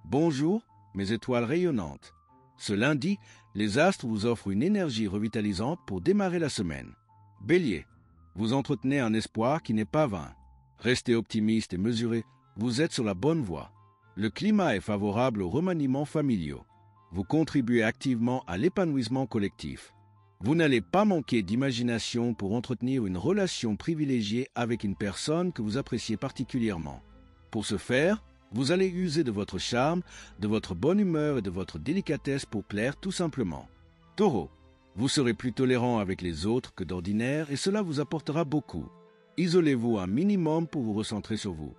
Bonjour, mes étoiles rayonnantes. Ce lundi, les astres vous offrent une énergie revitalisante pour démarrer la semaine. Bélier, vous entretenez un espoir qui n'est pas vain. Restez optimiste et mesuré, vous êtes sur la bonne voie. Le climat est favorable aux remaniements familiaux. Vous contribuez activement à l'épanouissement collectif. Vous n'allez pas manquer d'imagination pour entretenir une relation privilégiée avec une personne que vous appréciez particulièrement. Pour ce faire, vous allez user de votre charme, de votre bonne humeur et de votre délicatesse pour plaire tout simplement. Taureau, vous serez plus tolérant avec les autres que d'ordinaire et cela vous apportera beaucoup. Isolez-vous un minimum pour vous recentrer sur vous.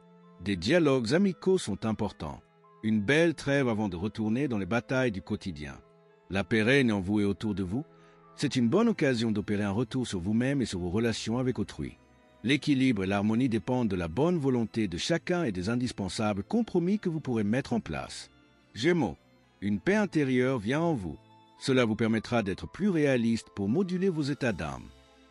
Des dialogues amicaux sont importants. Une belle trêve avant de retourner dans les batailles du quotidien. La paix règne en vous et autour de vous. C'est une bonne occasion d'opérer un retour sur vous-même et sur vos relations avec autrui. L'équilibre et l'harmonie dépendent de la bonne volonté de chacun et des indispensables compromis que vous pourrez mettre en place. Gémeaux, une paix intérieure vient en vous. Cela vous permettra d'être plus réaliste pour moduler vos états d'âme.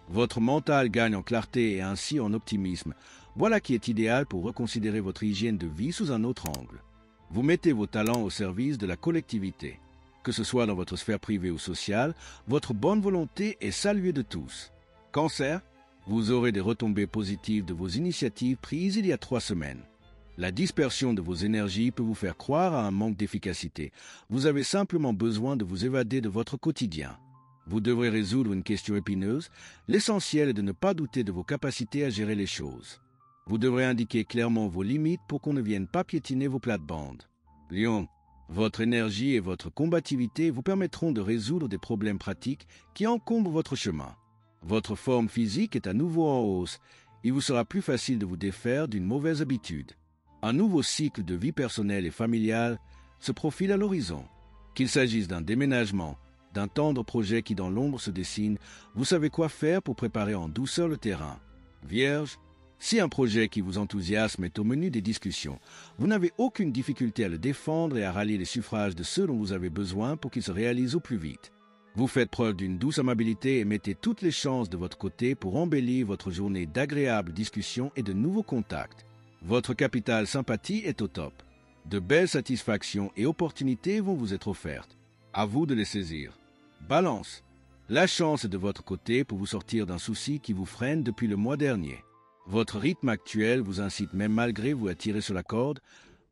Votre mental gagne en clarté et ainsi en optimisme. Voilà qui est idéal pour reconsidérer votre hygiène de vie sous un autre angle. Vous mettez vos talents au service de la collectivité. Que ce soit dans votre sphère privée ou sociale, votre bonne volonté est saluée de tous. Cancer, vous aurez des retombées positives de vos initiatives prises il y a 3 semaines. La dispersion de vos énergies peut vous faire croire à un manque d'efficacité. Vous avez simplement besoin de vous évader de votre quotidien. Vous devrez résoudre une question épineuse. L'essentiel est de ne pas douter de vos capacités à gérer les choses. Vous devrez indiquer clairement vos limites pour qu'on ne vienne pas piétiner vos plates-bandes. Lion, votre énergie et votre combativité vous permettront de résoudre des problèmes pratiques qui encombrent votre chemin. Votre forme physique est à nouveau en hausse. Il vous sera plus facile de vous défaire d'une mauvaise habitude. Un nouveau cycle de vie personnelle et familiale se profile à l'horizon. Qu'il s'agisse d'un déménagement, d'un tendre projet qui dans l'ombre se dessine, vous savez quoi faire pour préparer en douceur le terrain. Vierge, si un projet qui vous enthousiasme est au menu des discussions, vous n'avez aucune difficulté à le défendre et à rallier les suffrages de ceux dont vous avez besoin pour qu'il se réalise au plus vite. Vous faites preuve d'une douce amabilité et mettez toutes les chances de votre côté pour embellir votre journée d'agréables discussions et de nouveaux contacts. Votre capital sympathie est au top. De belles satisfactions et opportunités vont vous être offertes. À vous de les saisir. Balance. La chance est de votre côté pour vous sortir d'un souci qui vous freine depuis le mois dernier. Votre rythme actuel vous incite même malgré vous à tirer sur la corde.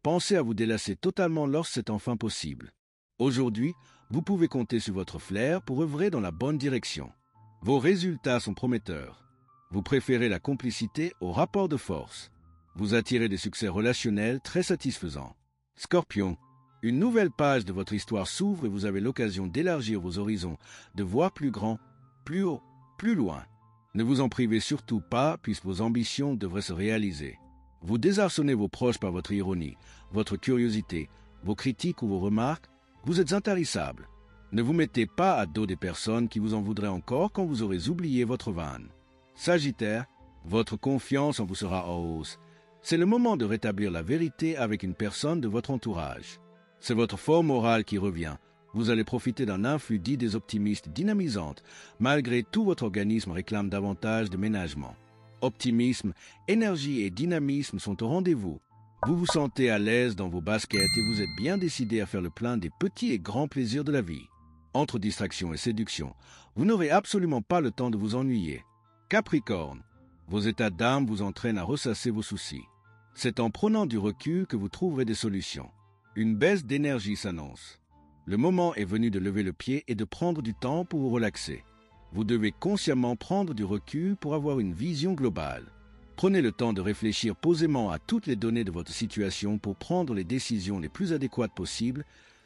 Pensez à vous délasser totalement lorsque c'est enfin possible. Aujourd'hui, vous pouvez compter sur votre flair pour œuvrer dans la bonne direction. Vos résultats sont prometteurs. Vous préférez la complicité au rapport de force. Vous attirez des succès relationnels très satisfaisants. Scorpion, une nouvelle page de votre histoire s'ouvre et vous avez l'occasion d'élargir vos horizons, de voir plus grand, plus haut, plus loin. Ne vous en privez surtout pas, puisque vos ambitions devraient se réaliser. Vous désarçonnez vos proches par votre ironie, votre curiosité, vos critiques ou vos remarques. Vous êtes intarissable. Ne vous mettez pas à dos des personnes qui vous en voudraient encore quand vous aurez oublié votre vanne. Sagittaire, votre confiance en vous sera en hausse. C'est le moment de rétablir la vérité avec une personne de votre entourage. C'est votre forme morale qui revient. Vous allez profiter d'un influx d'idées optimistes dynamisantes. Malgré tout, votre organisme réclame davantage de ménagement. Optimisme, énergie et dynamisme sont au rendez-vous. Vous vous sentez à l'aise dans vos baskets et vous êtes bien décidé à faire le plein des petits et grands plaisirs de la vie. Entre distraction et séduction, vous n'aurez absolument pas le temps de vous ennuyer. Capricorne, vos états d'âme vous entraînent à ressasser vos soucis. C'est en prenant du recul que vous trouverez des solutions. Une baisse d'énergie s'annonce. Le moment est venu de lever le pied et de prendre du temps pour vous relaxer. Vous devez consciemment prendre du recul pour avoir une vision globale. Prenez le temps de réfléchir posément à toutes les données de votre situation pour prendre les décisions les plus adéquates possibles.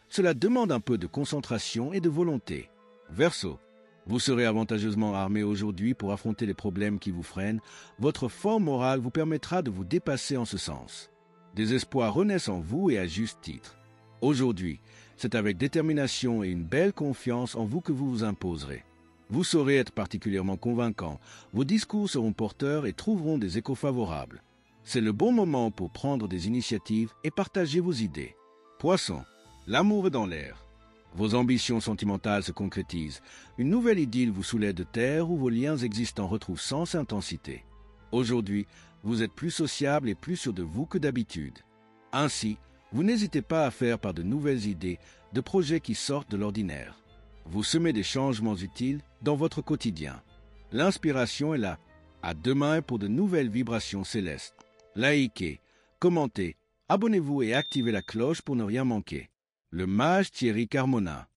Cela demande un peu de concentration et de volonté. Verseau, vous serez avantageusement armé aujourd'hui pour affronter les problèmes qui vous freinent. Votre forme morale vous permettra de vous dépasser en ce sens. Des espoirs renaissent en vous et à juste titre. Aujourd'hui, c'est avec détermination et une belle confiance en vous que vous vous imposerez. Vous saurez être particulièrement convaincant, vos discours seront porteurs et trouveront des échos favorables. C'est le bon moment pour prendre des initiatives et partager vos idées. Poisson, l'amour est dans l'air. Vos ambitions sentimentales se concrétisent. Une nouvelle idylle vous soulève de terre où vos liens existants retrouvent sens et intensité. Aujourd'hui, vous êtes plus sociable et plus sûr de vous que d'habitude. Ainsi, Vous n'hésitez pas à faire part de nouvelles idées, de projets qui sortent de l'ordinaire. Vous semez des changements utiles dans votre quotidien. L'inspiration est là. À demain pour de nouvelles vibrations célestes. Likez, commentez, abonnez-vous et activez la cloche pour ne rien manquer. Le mage Thierry Carmona.